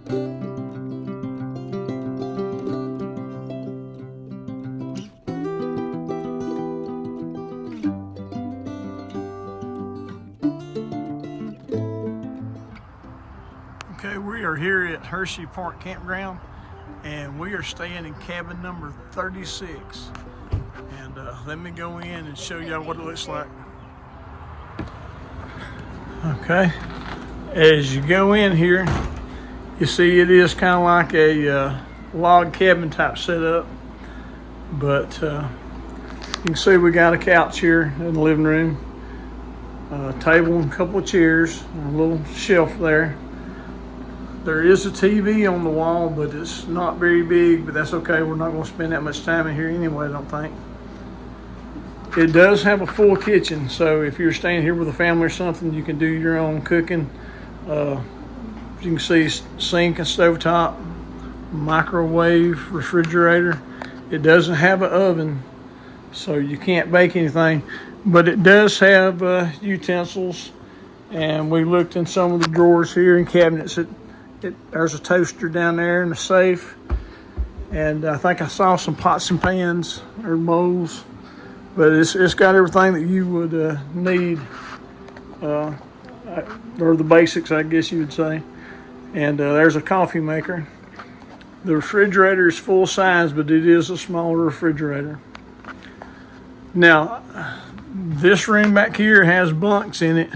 Okay, we are here at Hershey Park Campground, and we are staying in cabin number 36. And let me go in and show y'all what it looks like. Okay, as you go in here, you see it is kind of like a log cabin type setup, but you can see we got a couch here in the living room, a table and a couple of chairs, and a little shelf there. There is a TV on the wall, but it's not very big, but that's okay. We're not going to spend that much time in here anyway, I don't think. It does have a full kitchen, so if you're staying here with a family or something, you can do your own cooking. You can see sink and stovetop, microwave, refrigerator. It doesn't have an oven, so you can't bake anything, but it does have utensils, and we looked in some of the drawers here and cabinets. There's a toaster down there and a safe, and I think I saw some pots and pans or bowls, but it's got everything that you would need, or the basics, I guess you would say. And there's a coffee maker. The refrigerator is full size, but it is a smaller refrigerator. Now, this room back here has bunks in it.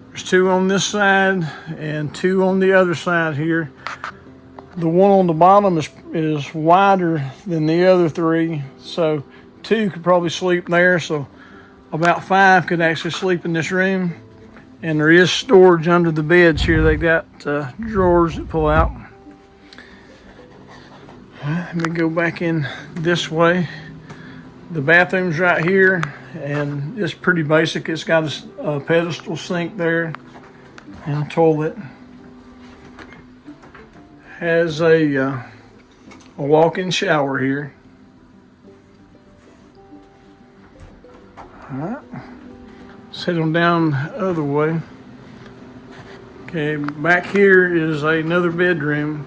There's two on this side and two on the other side here. The one on the bottom is wider than the other three, so two could probably sleep there, so about 5 could actually sleep in this room. And there is storage under the beds here. They got drawers that pull out. Let me go back in this way. The bathroom's right here, and it's pretty basic. It's got a pedestal sink there and a toilet. Has a walk-in shower here. All right, let's head on down the other way. Okay, back here is another bedroom.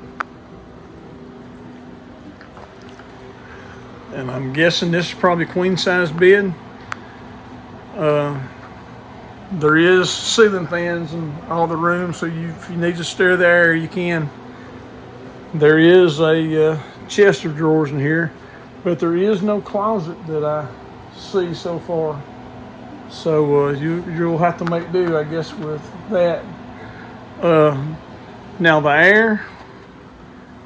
And I'm guessing this is probably queen size bed. There is ceiling fans in all the rooms, so if you need to stir the air, you can. There is a chest of drawers in here, but there is no closet that I see so far. So you'll have to make do, I guess, with that. Now the air,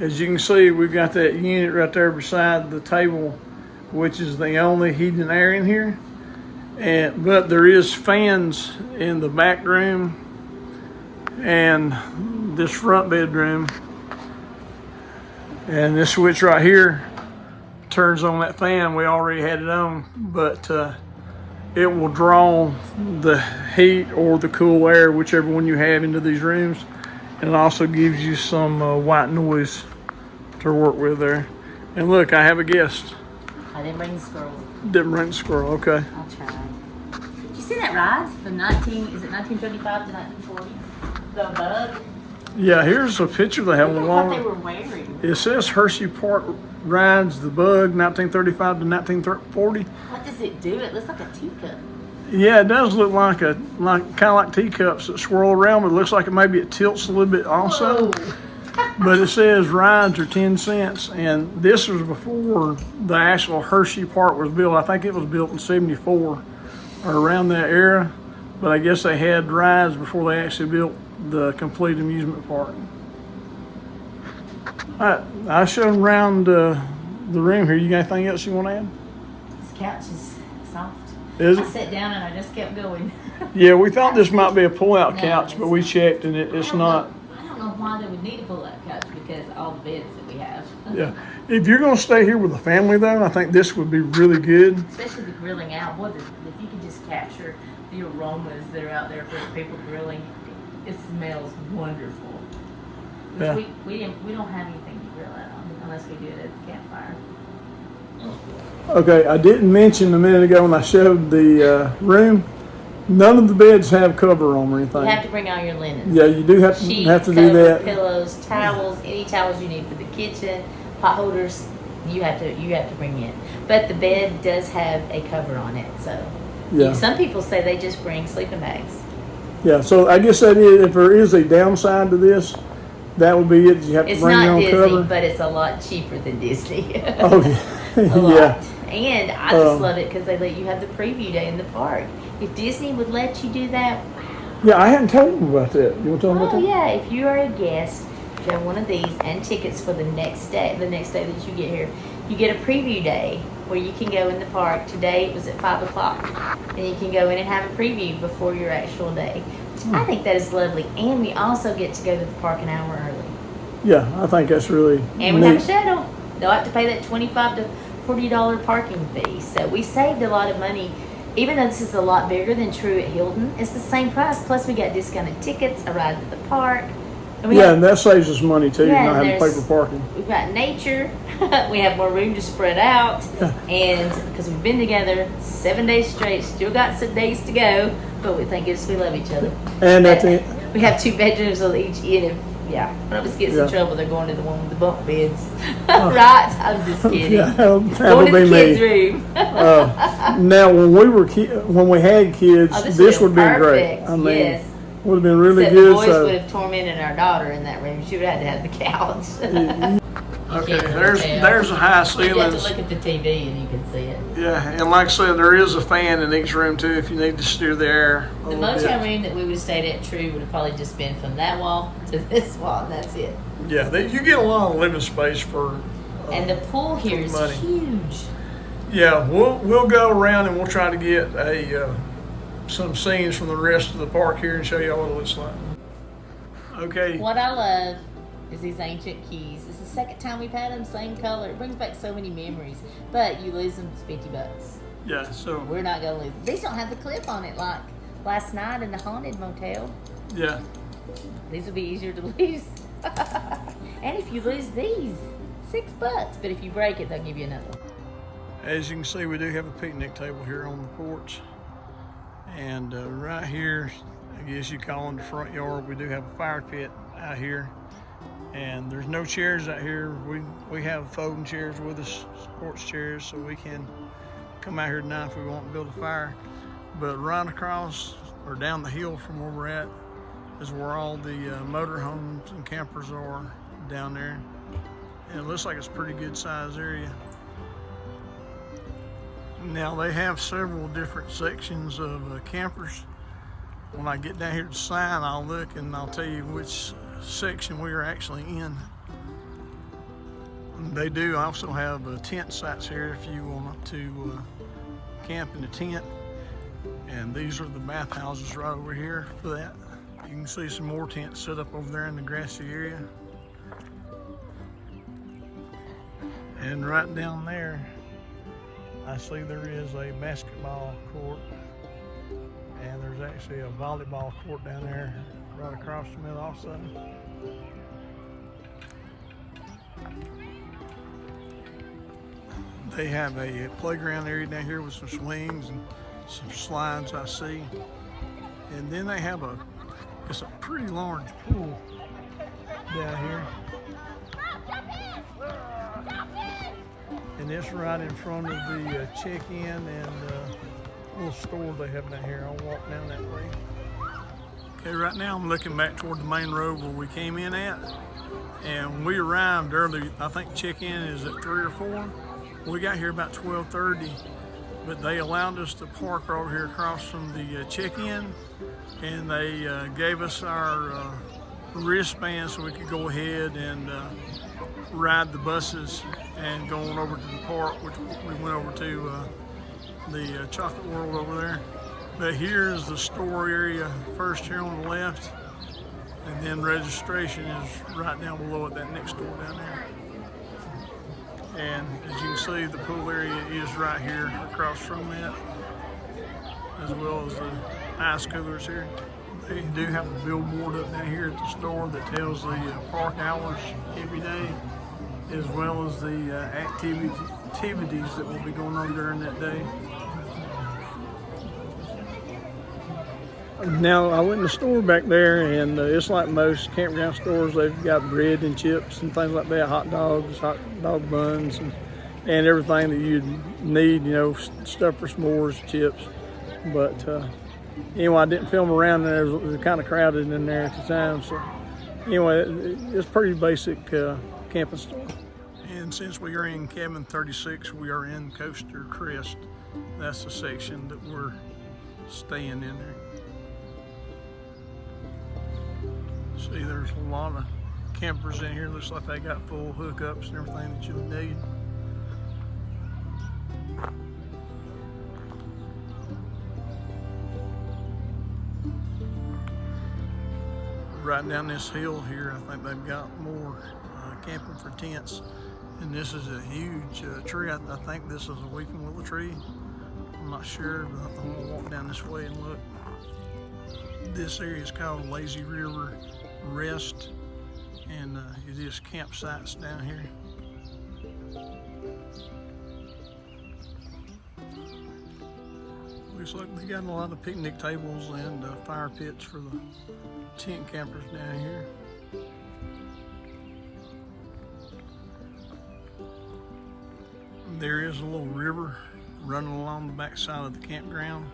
as you can see, we've got that unit right there beside the table, which is the only heating and air in here. But there is fans in the back room and this front bedroom. And this switch right here turns on that fan. We already had it on, but it will draw the heat or the cool air, whichever one you have, into these rooms. And it also gives you some white noise to work with there. And look, I have a guest. I didn't bring the squirrel. Didn't bring the squirrel, okay. I'll try. Did you see that ride from 1935 to 1940? The bug? Yeah, here's a picture they have on the wall. What they were wearing. It says Hershey Park rides the bug 1935 to 1940. What does it do? It looks like a teacup. Yeah, it does look like kind of like teacups that swirl around, but it looks like maybe it tilts a little bit also. But it says rides are 10 cents, and this was before the actual Hershey Park was built. I think it was built in 74 or around that era, but I guess they had rides before they actually built the complete amusement park. All right, I showed them around the room here. You got anything else you want to add? This couch is soft. Is it? I sat down and I just kept going. Yeah, we thought this might be a pull-out couch, but we checked and it's not. I don't know why they would need a pull-out couch because of all the beds that we have. Yeah, if you're going to stay here with a family, though, I think this would be really good. Especially the grilling out. If you could just capture the aromas that are out there for the people grilling, it smells wonderful. Yeah. We don't have anything to grill out on unless we do it at the campfire. Okay, I didn't mention a minute ago when I showed the room None of the beds have cover on or anything. You have to bring all your linens. Yeah, you do have to, Sheets, have to cover, do that. pillows, towels, any towels you need for the kitchen, pot holders. You have to bring in. But the bed does have a cover on it, so Yeah. some people say they just bring sleeping bags. Yeah, so I guess that is, if there is a downside to this, that would be it. You have to It's bring your not own Disney, cover. but it's a lot cheaper than Disney. Oh yeah, A lot. yeah. And I just love it because they let you have the preview day in the park. If Disney would let you do that, Yeah, I hadn't told them about that. You want to tell them about oh that? yeah, if you are a guest, you have one of these and tickets for the next day that you get here, you get a preview day where you can go in the park. Today it was at 5 o'clock, and you can go in and have a preview before your actual day. I think that is lovely, and we also get to go to the park an hour early. Yeah, I think that's really And we neat. have a shuttle. They'll have to pay that $25 to $40 parking fee. So we saved a lot of money. Even though this is a lot bigger than True at Hilton, it's the same price. Plus, we got discounted tickets, a ride to the park. And we Yeah, have, and that saves us money too, Yeah, not and having to pay there's- for parking. we've got nature. We have more room to spread out. And because we've been together 7 days straight, still got some days to go. But we thank goodness we love each other. And But at the we have 2 bedrooms on each end. If one of us gets Yeah. in trouble, they're going to the one with the bunk beds. Right? I'm just kidding. yeah, that Going would to the be kids' me. room. Now, when we had kids, Oh, this would have been great. perfect. I mean, Yes. would have been really Except good. the boys So. would have tormented our daughter in that room. She would have had to have the couch. Okay, can't there's tell. there's the high You have to ceilings. look at the TV and you can see it. Yeah, and like I said, there is a fan in each room too if you need to steer the air. a The little motel bit. room that we would have stayed at True would have probably just been from that wall to this wall, and that's it. Yeah, you get a lot of living space for. And the pool here is money. huge. Yeah, we'll go around and we'll try to get some scenes from the rest of the park here and show you what it looks like. Okay. What I love is these ancient keys. It's the second time we've had them, same color. It brings back so many memories. But you lose them, it's $50. Yeah. So. We're not gonna lose them. These don't have the clip on it like last night in the haunted motel. Yeah. These will be easier to lose. And if you lose these, $6. But if you break it, they'll give you another one. As you can see, we do have a picnic table here on the porch, and right here, I guess you call it the front yard, we do have a fire pit out here. And there's no chairs out here. We have folding chairs with us, sports chairs, so we can come out here tonight if we want to build a fire. But right across or down the hill from where we're at is where all the motor homes and campers are down there. And it looks like it's a pretty good size area. Now they have several different sections of campers. When I get down here to sign, I'll look and I'll tell you which section we are actually in. They do also have tent sites here if you want to camp in a tent. And these are the bathhouses right over here for that. You can see some more tents set up over there in the grassy area. And right down there, I see there is a basketball court, and there's actually a volleyball court down there right across from it also. They have a playground area down here with some swings and some slides I see. And then they have it's a pretty large pool down here. And it's right in front of the check-in and little store they have down here. I'll walk down that way. Okay, right now I'm looking back toward the main road where we came in at. And when we arrived early, I think check-in is at 3 or 4. We got here about 12:30, but they allowed us to park over here across from the check-in, and they gave us our wristbands so we could go ahead and ride the buses and go on over to the park, which we went over to the Chocolate World over there. But here's the store area first here on the left, and then registration is right down below it, that next door down there. And as you can see, the pool area is right here across from that, as well as the ice coolers here. They do have a billboard up down here at the store that tells the park hours every day, as well as the activities that will be going on during that day. Now, I went in the store back there, and it's like most campground stores. They've got bread and chips and things like that, hot dogs, hot dog buns, and everything that you need, stuff for s'mores, chips. But anyway, I didn't film around there. It was kind of crowded in there at the time. So anyway, it's pretty basic camping store. And since we are in cabin 36, we are in Coaster Crest. That's the section that we're staying in there. See, there's a lot of campers in here. Looks like they got full hookups and everything that you would need. Right down this hill here, I think they've got more camping for tents. And this is a huge tree. I think this is a weeping willow tree. I'm not sure, but I'm gonna walk down this way and look. This area is called Lazy River Rest, and it is campsites down here. Looks like they got a lot of picnic tables and fire pits for the tent campers down here. There is a little river running along the back side of the campground.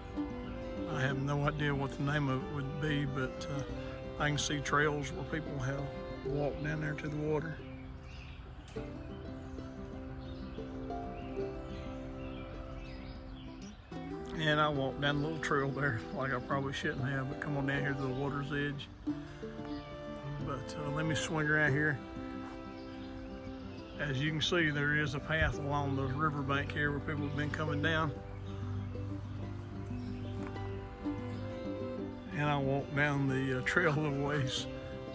I have no idea what the name of it would be, but I can see trails where people have walked down there to the water. And I walked down the little trail there like I probably shouldn't have, but come on down here to the water's edge. But let me swing around here. As you can see, there is a path along the riverbank here where people have been coming down. And I walked down the trail a little ways,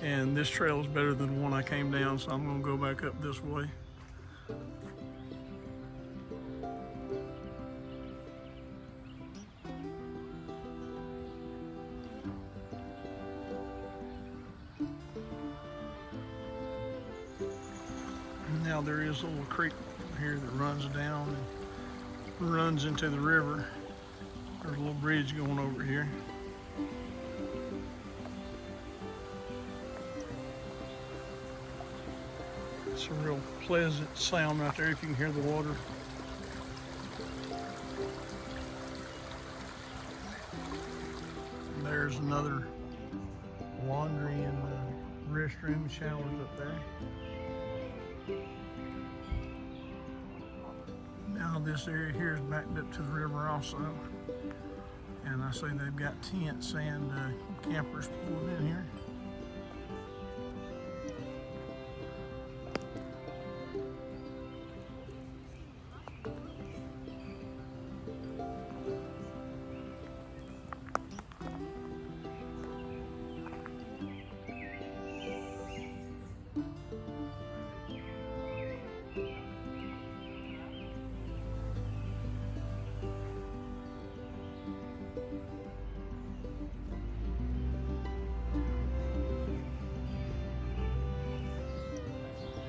and this trail is better than the one I came down, so I'm gonna go back up this way. Now there is a little creek here that runs down and runs into the river. There's a little bridge going over here. It's a real pleasant sound right there if you can hear the water. And there's another laundry and restroom showers up there. Now this area here is backed up to the river also. And I see they've got tents and campers pulled in here.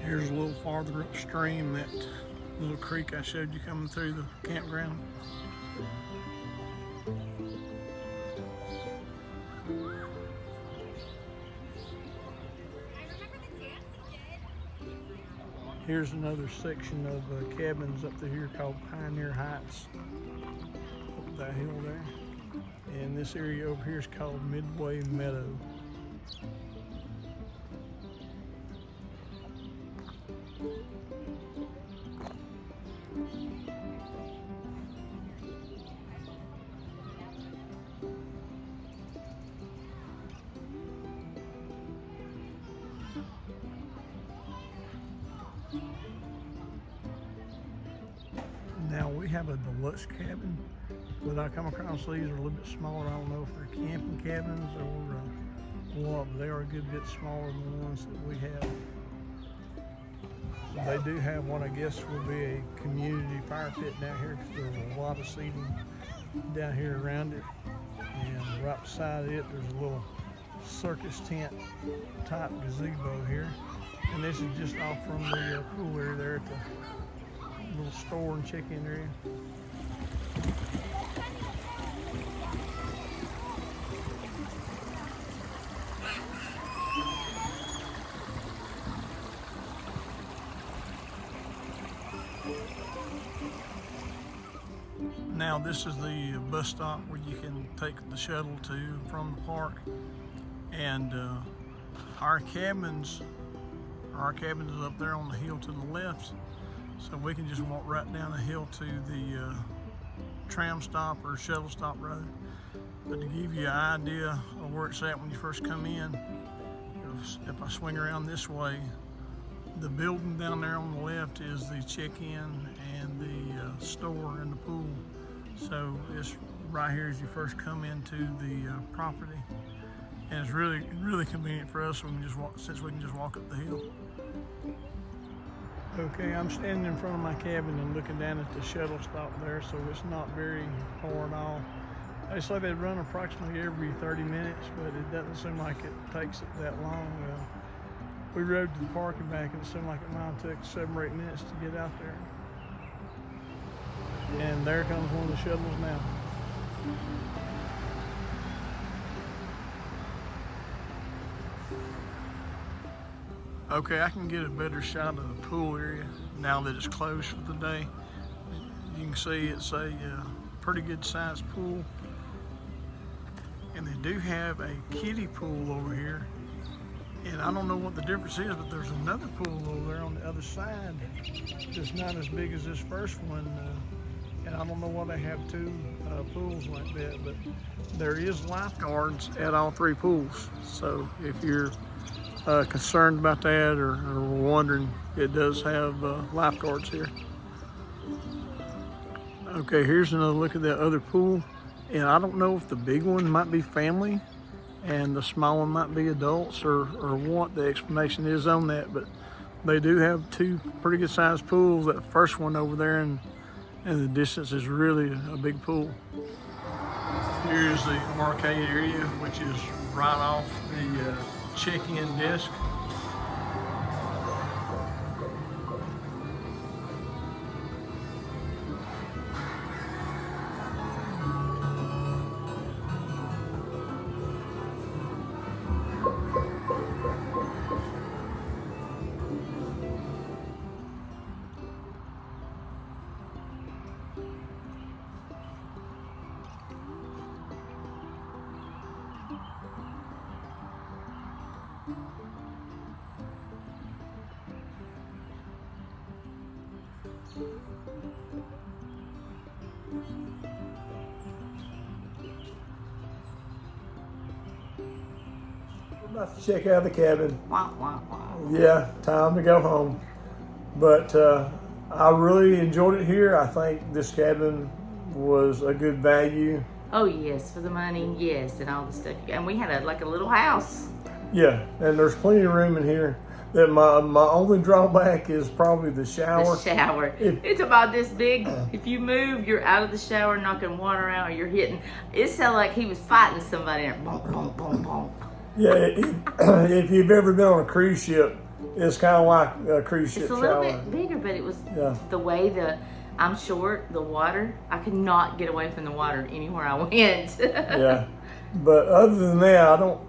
Here's a little farther upstream, that little creek I showed you coming through the campground. Here's another section of cabins up to here called Pioneer Heights, up that hill there. And this area over here is called Midway Meadow. Now we have a deluxe cabin, but I come across these are a little bit smaller. I don't know if they're camping cabins or what, but they are a good bit smaller than the ones that we have. They do have what I guess will be a community fire pit down here, because there's a lot of seating down here around it. And right beside it, there's a little circus tent type gazebo here. And this is just off from the pool area there at the little store and check-in area. Now this is the bus stop where you can take the shuttle to from the park, and our cabins is up there on the hill to the left, so we can just walk right down the hill to the tram stop or shuttle stop rather. But to give you an idea of where it's at when you first come in, if I swing around this way, the building down there on the left is the check-in and the store and the pool. So it's right here as you first come into the property, and it's really convenient for us when we just walk, since we can just walk up the hill. Okay, I'm standing in front of my cabin and looking down at the shuttle stop there, so it's not very far at all. They say they run approximately every 30 minutes, but it doesn't seem like it takes it that long. We rode to the park and back, and it seemed like it might have took 7 or 8 minutes to get out there. And there comes one of the shuttles now. Okay, I can get a better shot of the pool area now that it's closed for the day. You can see it's a pretty good sized pool. And they do have a kiddie pool over here. And I don't know what the difference is, but there's another pool over there on the other side that's not as big as this first one. And I don't know why they have 2 pools like that, but there is lifeguards at all 3 pools. So if you're concerned about that or wondering, it does have lifeguards here. Okay, here's another look at that other pool. And I don't know if the big one might be family and the small one might be adults, or what the explanation is on that, but they do have 2 pretty good sized pools. That first one over there and the distance is really a big pool. Here's the arcade area, which is right off the check-in desk. We're about to check out the cabin. Wah, wah, wah. Yeah, time to go home. But I really enjoyed it here. I think this cabin was a good value. Oh yes, for the money, yes, and all the stuff. And we had like a little house. Yeah, and there's plenty of room in here. That my only drawback is probably the shower. The shower. It's about this big. If you move, you're out of the shower knocking water out, or you're hitting. It sounded like he was fighting somebody. Boom, boom, boom, boom. Yeah, if you've ever been on a cruise ship, it's kind of like a cruise ship shower. It's a little bit bigger, but it was the way I'm short, the water, I could not get away from the water anywhere I went. Yeah, but other than that, I don't,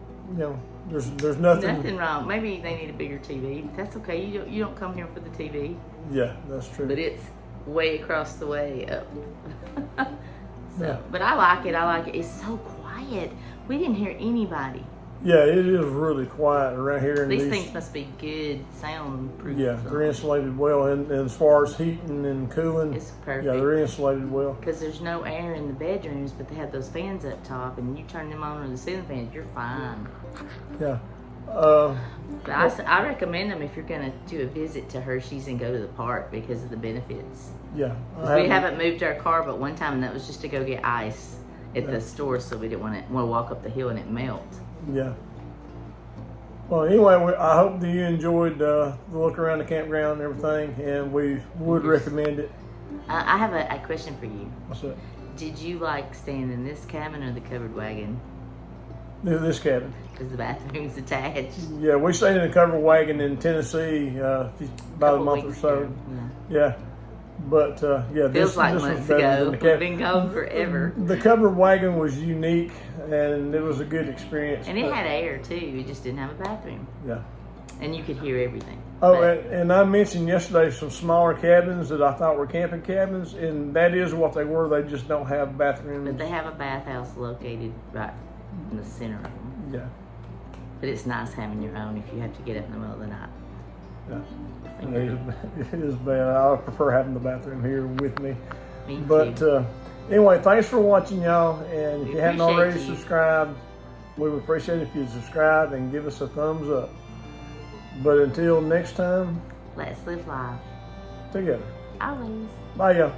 there's nothing. Nothing wrong. Maybe they need a bigger TV. That's okay. You don't come here for the TV. Yeah, that's true. But it's way across the way up. Yeah. But I like it. It's so quiet. We didn't hear anybody. Yeah, it is really quiet around here. These things must be good soundproof. Yeah, they're insulated well, and as far as heating and cooling, it's perfect. Yeah, they're insulated well. Because there's no air in the bedrooms, but they have those fans up top, and you turn them on to the ceiling fans, you're fine. Yeah. But I recommend them if you're going to do a visit to Hershey's and go to the park because of the benefits. Yeah. We haven't moved our car but one time, and that was just to go get ice at the store, so we didn't want to walk up the hill and it melt. Yeah. Well, anyway, I hope that you enjoyed the look around the campground and everything, and we would recommend it. I have a question for you. What's that? Did you like staying in this cabin or the covered wagon? This cabin. Because the bathroom's attached. Yeah, we stayed in a covered wagon in Tennessee about a month or so. Yeah. But feels like months ago. We've been gone forever. The covered wagon was unique, and it was a good experience. And it had air too. It just didn't have a bathroom. Yeah. and you could hear everything. Oh, But- and I mentioned yesterday some smaller cabins that I thought were camping cabins, and that is what they were. They just don't have bathrooms. But they have a bathhouse located right in the center of them. Yeah, But it's nice having your own if you have to get up in the middle of the night. yeah. I think It is bad. I prefer having the bathroom here with me. me But too. anyway, thanks for watching, y'all. And if We you hadn't appreciate already you. subscribed, we would appreciate it if you'd subscribe and give us a thumbs up. But until next time, Let's live life. together. Always. Bye, y'all.